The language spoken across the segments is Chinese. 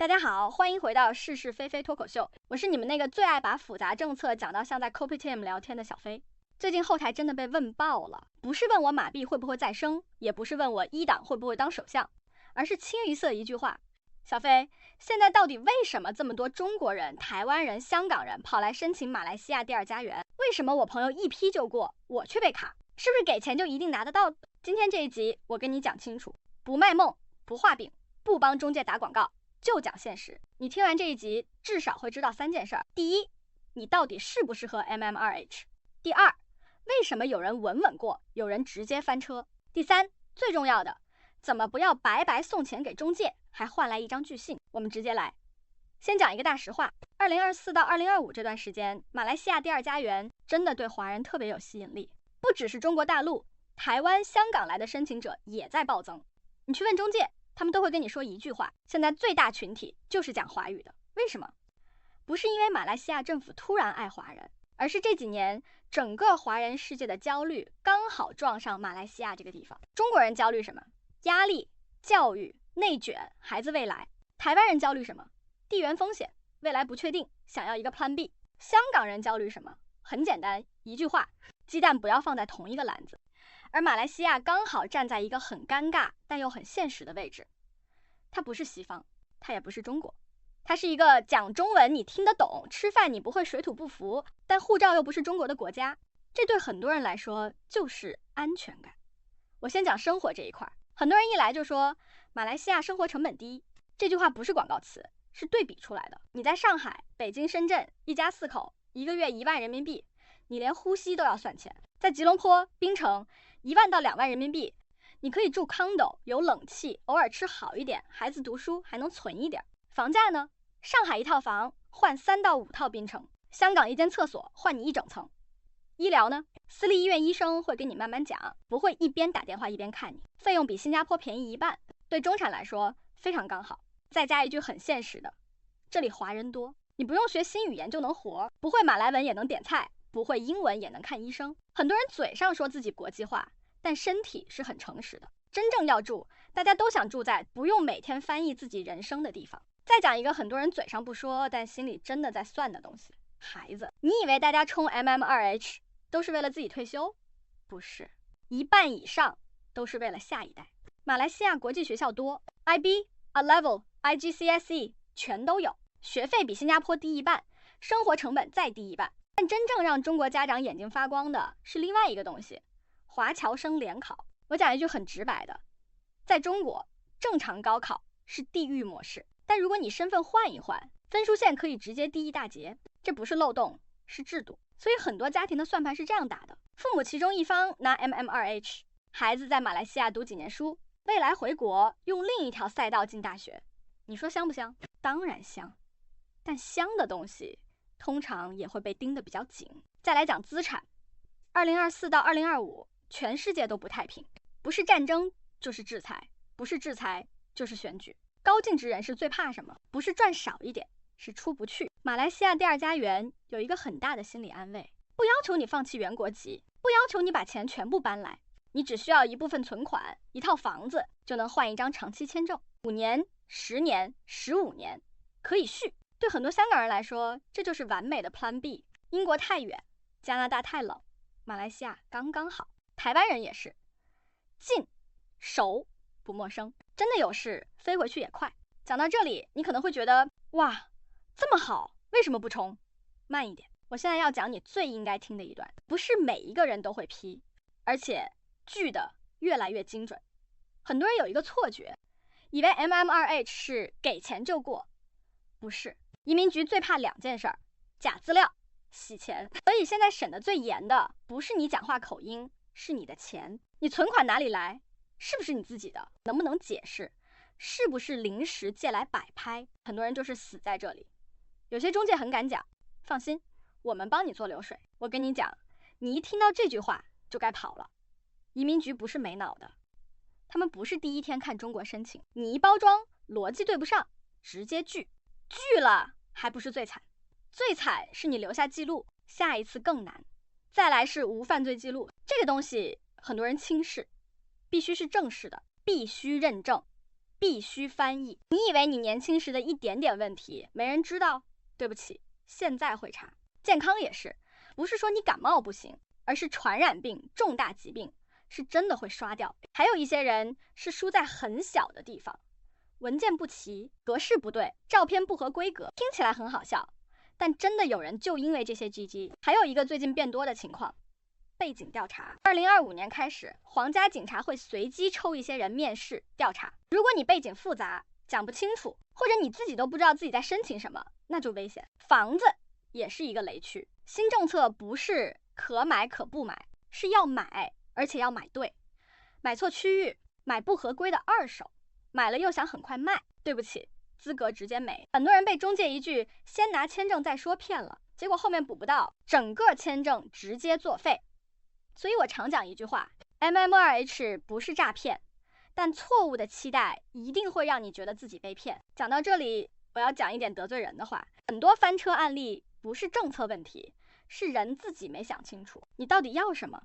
大家好，欢迎回到是是非非脱口秀，我是你们那个最爱把复杂政策讲到像在 CopyTeam 聊天的小飞。最近后台真的被问爆了，不是问我马币会不会再升，也不是问我一党会不会当首相，而是清一色一句话：小飞，现在到底为什么这么多中国人、台湾人、香港人跑来申请马来西亚第二家园？为什么我朋友一批就过，我却被卡？是不是给钱就一定拿得到？今天这一集我跟你讲清楚，不卖梦，不画饼，不帮中介打广告，就讲现实。你听完这一集至少会知道3件事。第一，你到底适不适合 MM2H？ 第二，为什么有人稳稳过，有人直接翻车？第三，最重要的，怎么不要白白送钱给中介，还换来一张拒信？我们直接来。先讲一个大实话，2024到2025这段时间，马来西亚第二家园真的对华人特别有吸引力，不只是中国大陆、台湾、香港来的申请者也在暴增。你去问中介，他们都会跟你说一句话，现在最大群体就是讲华语的。为什么？不是因为马来西亚政府突然爱华人，而是这几年整个华人世界的焦虑刚好撞上马来西亚这个地方。中国人焦虑什么？压力、教育、内卷、孩子未来。台湾人焦虑什么？地缘风险，未来不确定，想要一个 Plan B。 香港人焦虑什么？很简单，一句话，鸡蛋不要放在同一个篮子。而马来西亚刚好站在一个很尴尬但又很现实的位置，它不是西方，它也不是中国，它是一个讲中文你听得懂，吃饭你不会水土不服，但护照又不是中国的国家。这对很多人来说就是安全感。我先讲生活这一块，很多人一来就说马来西亚生活成本低，这句话不是广告词，是对比出来的。你在上海、北京、深圳一家4口，1个月1万人民币，你连呼吸都要算钱。在吉隆坡、槟城1万到2万人民币，你可以住 condo， 有冷气，偶尔吃好一点，孩子读书还能存一点。房价呢？上海一套房换3到5套槟城，香港一间厕所换你1整层。医疗呢？私立医院医生会跟你慢慢讲，不会一边打电话一边看你，费用比新加坡便宜1半，对中产来说非常刚好。再加一句很现实的，这里华人多，你不用学新语言就能活，不会马来文也能点菜，不会英文也能看医生。很多人嘴上说自己国际化，但身体是很诚实的。真正要住，大家都想住在不用每天翻译自己人生的地方。再讲一个很多人嘴上不说，但心里真的在算的东西，孩子。你以为大家冲 MM2H 都是为了自己退休？不是，一半以上都是为了下一代。马来西亚国际学校多， IB、A-Level、IGCSE 全都有，学费比新加坡低1半，生活成本再低1半。但真正让中国家长眼睛发光的是另外一个东西，华侨生联考。我讲一句很直白的，在中国正常高考是地狱模式，但如果你身份换一换，分数线可以直接低一大截，这不是漏洞，是制度。所以很多家庭的算盘是这样打的，父母其中一方拿 MM2H， 孩子在马来西亚读几年书，未来回国用另一条赛道进大学。你说香不香？当然香，但香的东西通常也会被盯得比较紧。再来讲资产，2024到2025全世界都不太平，不是战争就是制裁，不是制裁就是选举。高净值人士最怕什么？不是赚少一点，是出不去。马来西亚第二家园有一个很大的心理安慰，不要求你放弃原国籍，不要求你把钱全部搬来，你只需要一部分存款，一套房子，就能换一张长期签证，5年、10年、15年可以续。对很多香港人来说，这就是完美的 Plan B。 英国太远，加拿大太冷，马来西亚刚刚好。台湾人也是，近、熟、不陌生，真的有事飞回去也快。讲到这里，你可能会觉得，哇，这么好，为什么不冲？慢一点，我现在要讲你最应该听的一段。不是每一个人都会批，而且句的越来越精准。很多人有一个错觉，以为 MM2H 是给钱就过，不是。移民局最怕2件事，假资料、洗钱。所以现在审的最严的不是你讲话口音，是你的钱。你存款哪里来？是不是你自己的？能不能解释？是不是临时借来摆拍？很多人就是死在这里。有些中介很敢讲，放心，我们帮你做流水。我跟你讲，你一听到这句话就该跑了。移民局不是没脑的，他们不是第一天看中国申请，你一包装逻辑对不上，直接拒了，还不是最惨。最惨是你留下记录，下一次更难。再来是无犯罪记录，这个东西很多人轻视，必须是正式的，必须认证。必须翻译。你以为你年轻时的一点点问题没人知道？对不起，现在会查。健康也是，不是说你感冒不行，而是传染病、重大疾病是真的会刷掉。还有一些人是输在很小的地方，文件不齐，格式不对，照片不合规格，听起来很好笑，但真的有人就因为这些 GG。 还有一个最近变多的情况，背景调查。2025年开始，皇家警察会随机抽一些人面试调查，如果你背景复杂，讲不清楚，或者你自己都不知道自己在申请什么，那就危险。房子也是一个雷区，新政策不是可买可不买，是要买，而且要买对。买错区域，买不合规的二手，买了又想很快卖，对不起，资格直接没。很多人被中介一句先拿签证再说骗了，结果后面补不到，整个签证直接作废。所以我常讲一句话， MMRH 不是诈骗，但错误的期待一定会让你觉得自己被骗。讲到这里，我要讲一点得罪人的话，很多翻车案例不是政策问题，是人自己没想清楚，你到底要什么？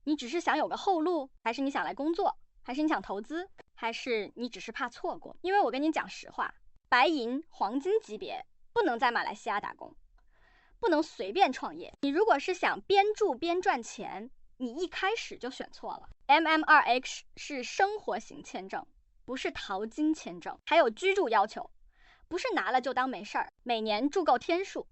你只是想有个后路，还是你想来工作，还是你想投资，还是你只是怕错过？因为我跟你讲实话，白银、黄金级别不能在马来西亚打工，不能随便创业。你如果是想边住边赚钱，你一开始就选错了。 MMRH 是生活型签证，不是淘金签证。还有居住要求，不是拿了就当没事儿，每年住够天数，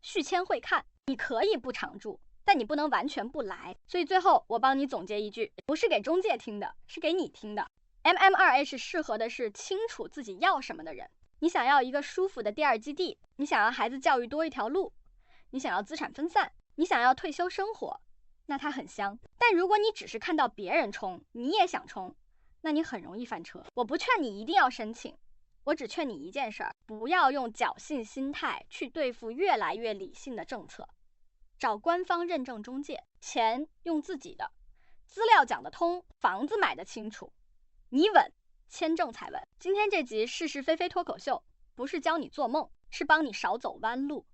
续签会看。你可以不常住，但你不能完全不来。所以最后我帮你总结一句，不是给中介听的，是给你听的。 MMRH 适合的是清楚自己要什么的人。你想要一个舒服的第二基地，你想要孩子教育多一条路，你想要资产分散，你想要退休生活，那它很香。但如果你只是看到别人冲，你也想冲，那你很容易翻车。我不劝你一定要申请，我只劝你一件事儿，不要用侥幸心态去对付越来越理性的政策。找官方认证中介，钱用自己的，资料讲得通，房子买得清楚，你稳，签证才稳。今天这集是是非非脱口秀，不是教你做梦，是帮你少走弯路。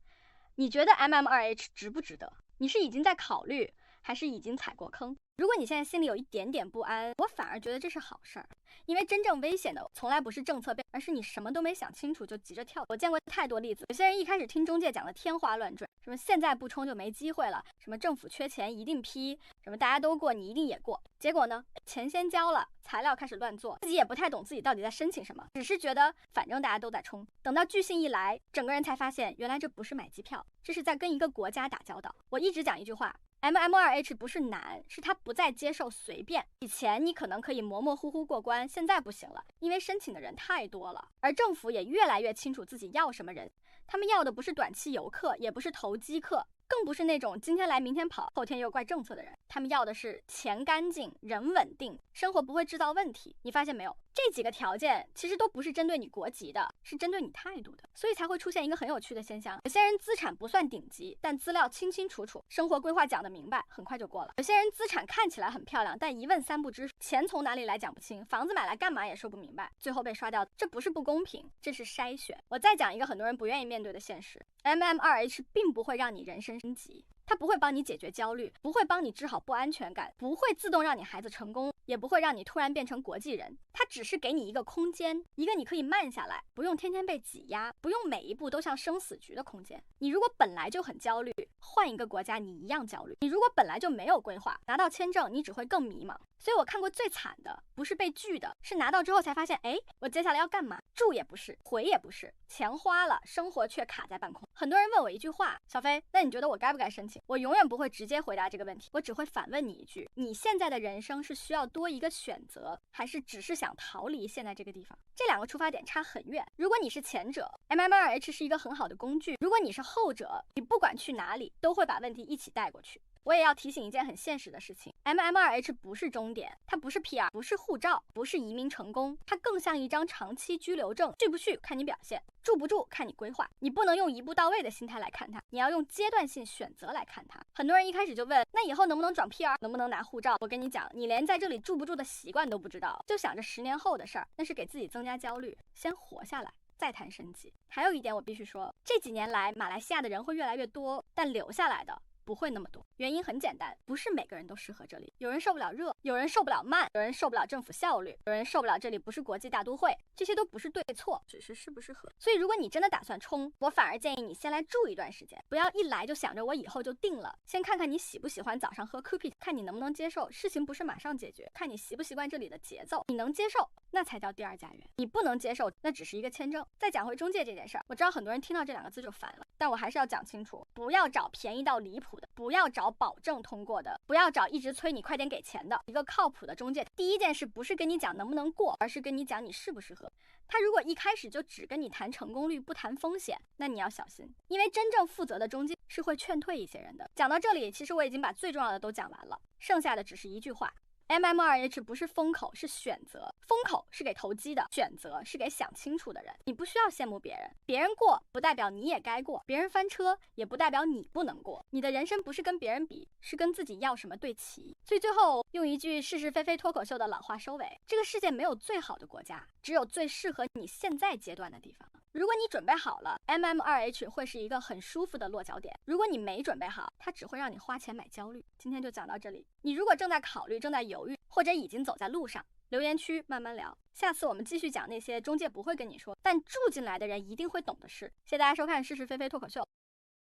你觉得 MMRH 值不值得？你是已经在考虑，还是已经踩过坑？如果你现在心里有一点点不安，我反而觉得这是好事儿，因为真正危险的从来不是政策变，而是你什么都没想清楚就急着跳。我见过太多例子，有些人一开始听中介讲的天花乱坠，什么现在不冲就没机会了，什么政府缺钱一定批，什么大家都过你一定也过，结果呢，钱先交了，材料开始乱做，自己也不太懂自己到底在申请什么，只是觉得反正大家都在冲。等到巨信一来，整个人才发现原来这不是买机票，这是在跟一个国家打交道。我一直讲一句话， MMRH 不是难，是他不再接受随便。以前你可能可以模模糊糊过关，现在不行了，因为申请的人太多了，而政府也越来越清楚自己要什么人。他们要的不是短期游客，也不是投机客，更不是那种今天来明天跑，后天又怪政策的人。他们要的是钱干净，人稳定，生活不会制造问题。你发现没有，这几个条件其实都不是针对你国籍的，是针对你态度的。所以才会出现一个很有趣的现象，有些人资产不算顶级，但资料清清楚楚，生活规划讲得明白，很快就过了。有些人资产看起来很漂亮，但一问三不知，钱从哪里来讲不清，房子买来干嘛也说不明白，最后被刷掉。这不是不公平，这是筛选。我再讲一个很多人不愿意面对的现实， MMRH 并不会让你人生升级，它不会帮你解决焦虑，不会帮你治好不安全感，不会自动让你孩子成功，也不会让你突然变成国际人。它只是给你一个空间，一个你可以慢下来，不用天天被挤压，不用每一步都像生死局的空间。你如果本来就很焦虑，换一个国家你一样焦虑。你如果本来就没有规划，拿到签证你只会更迷茫。所以我看过最惨的不是被拒的，是拿到之后才发现，我接下来要干嘛？住也不是，回也不是，钱花了，生活却卡在半空。很多人问我一句话，小飞，那你觉得我该不该申请？我永远不会直接回答这个问题，我只会反问你一句，你现在的人生是需要多一个选择，还是只是想逃离现在这个地方？这两个出发点差很远。如果你是前者， MMRH 是一个很好的工具，如果你是后者，你不管去哪里都会把问题一起带过去。我也要提醒一件很现实的事情， MMRH 不是终点，它不是 PR， 不是护照，不是移民成功，它更像一张长期居留证，续不续看你表现，住不住看你规划。你不能用一步到位的心态来看它，你要用阶段性选择来看它。很多人一开始就问，那以后能不能转 PR， 能不能拿护照？我跟你讲，你连在这里住不住的习惯都不知道，就想着10年后的事儿，那是给自己增加焦虑。先活下来再谈升级。还有一点我必须说，这几年来马来西亚的人会越来越多，但留下来的不会那么多。原因很简单，不是每个人都适合这里。有人受不了热，有人受不了慢，有人受不了政府效率，有人受不了这里不是国际大都会，这些都不是对错，只是适不适合。所以如果你真的打算冲，我反而建议你先来住一段时间，不要一来就想着我以后就定了。先看看你喜不喜欢早上喝 cookie， 看你能不能接受。事情不是马上解决，看你习不习惯这里的节奏。你能接受，那才叫第二家园；你不能接受，那只是一个签证。再讲回中介这件事儿，我知道很多人听到这两个字就烦了，但我还是要讲清楚，不要找便宜到离谱的，不要找保证通过的，不要找一直催你快点给钱的。一个靠谱的中介，第一件事不是跟你讲能不能过，而是跟你讲你适不适合。他如果一开始就只跟你谈成功率不谈风险，那你要小心，因为真正负责的中介是会劝退一些人的。讲到这里，其实我已经把最重要的都讲完了，剩下的只是一句话，MMRH 不是风口，是选择。风口是给投机的，选择是给想清楚的人。你不需要羡慕别人，别人过不代表你也该过，别人翻车也不代表你不能过。你的人生不是跟别人比，是跟自己要什么对齐。所以最后用一句是是非非脱口秀的老话收尾，这个世界没有最好的国家，只有最适合你现在阶段的地方。如果你准备好了， MMRH 会是一个很舒服的落脚点。如果你没准备好，它只会让你花钱买焦虑。今天就讲到这里，你如果正在考虑，正在犹豫，或者已经走在路上，留言区慢慢聊。下次我们继续讲那些中介不会跟你说，但住进来的人一定会懂的事。谢谢大家收看是是非非脱口秀。